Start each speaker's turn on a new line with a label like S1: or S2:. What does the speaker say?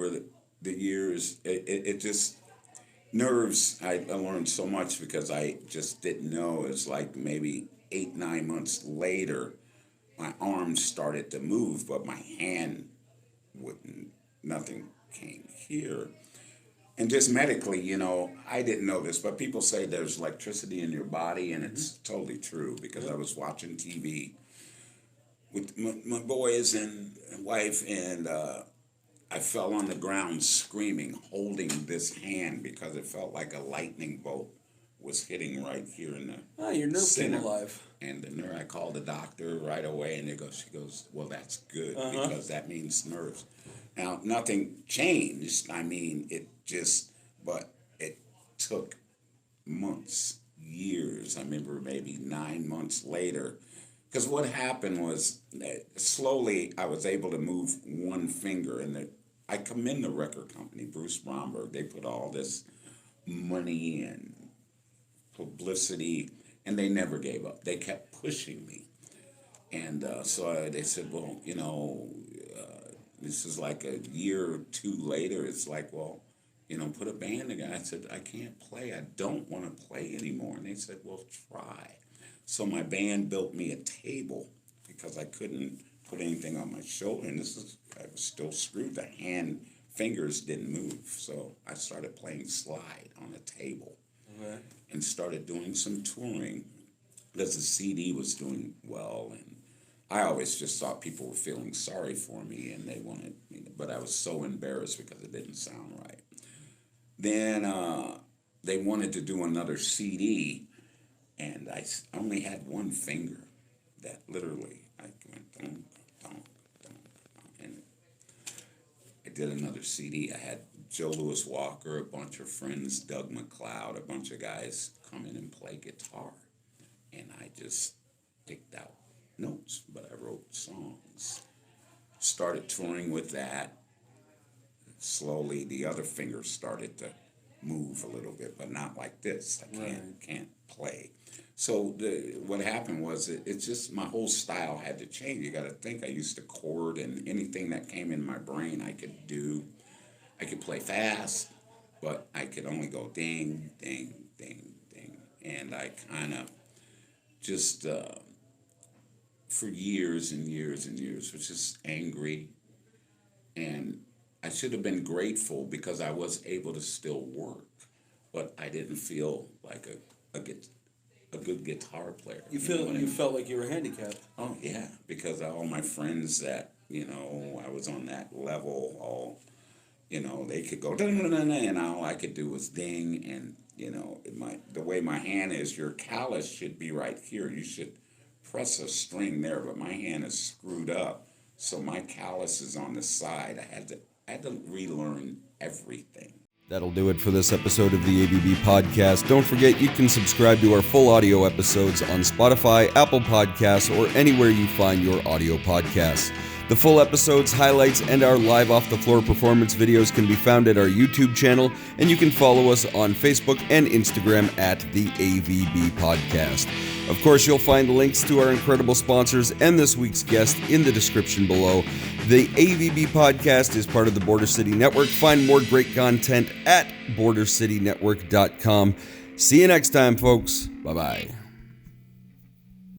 S1: over the years, it just, nerves, I learned so much because I just didn't know. It's like maybe 8, 9 months later, my arms started to move, but my hand wouldn't, nothing came here. And just medically, I didn't know this, but people say there's electricity in your body, and it's totally true because I was watching TV with my boys and wife, and I fell on the ground screaming, holding this hand because it felt like a lightning bolt was hitting right here in the
S2: your nerve
S1: center.
S2: came alive.
S1: And the nerve, I called the doctor right away, and she goes, well, that's good because that means nerves. Now, nothing changed. I mean, but it took months, years. I remember maybe 9 months later. Because what happened was, slowly I was able to move one finger. And I commend the record company, Bruce Bromberg. They put all this money and publicity, and they never gave up. They kept pushing me. And so they said, well, this is like a year or two later. It's like, well, put a band together. I said, I can't play. I don't want to play anymore. And they said, well, try. So my band built me a table because I couldn't put anything on my shoulder. And I was still screwed. The fingers didn't move. So I started playing slide on a table and started doing some touring because the CD was doing well. And I always just thought people were feeling sorry for me and they wanted me, but I was so embarrassed because it didn't sound right. Then they wanted to do another CD, and I only had one finger that literally, I went, dun, dun, dun, and I did another CD. I had Joe Louis Walker, a bunch of friends, Doug McLeod, a bunch of guys come in and play guitar, and I just picked out notes, but I wrote songs. Started touring with that. Slowly, the other fingers started to move a little bit, but not like this. I can't play. So what happened was it's just my whole style had to change. You got to think I used to chord, and anything that came in my brain I could do. I could play fast, but I could only go ding, ding, ding, ding. And I kind of just, for years and years and years, was just angry. And I should have been grateful because I was able to still work, but I didn't feel like a good guitar player.
S2: You felt like you were handicapped.
S1: Oh yeah, because all my friends that I was on that level, all they could go and all I could do was ding, and the way my hand is, your callus should be right here. You should press a string there, but my hand is screwed up, so my callus is on the side. I had to relearn everything.
S3: That'll do it for this episode of the AVB Podcast. Don't forget you can subscribe to our full audio episodes on Spotify, Apple Podcasts, or anywhere you find your audio podcasts. The full episodes, highlights, and our live off-the-floor performance videos can be found at our YouTube channel, and you can follow us on Facebook and Instagram at the AVB Podcast. Of course, you'll find links to our incredible sponsors and this week's guest in the description below. The AVB Podcast is part of the Border City Network. Find more great content at bordercitynetwork.com. See you next time, folks. Bye-bye.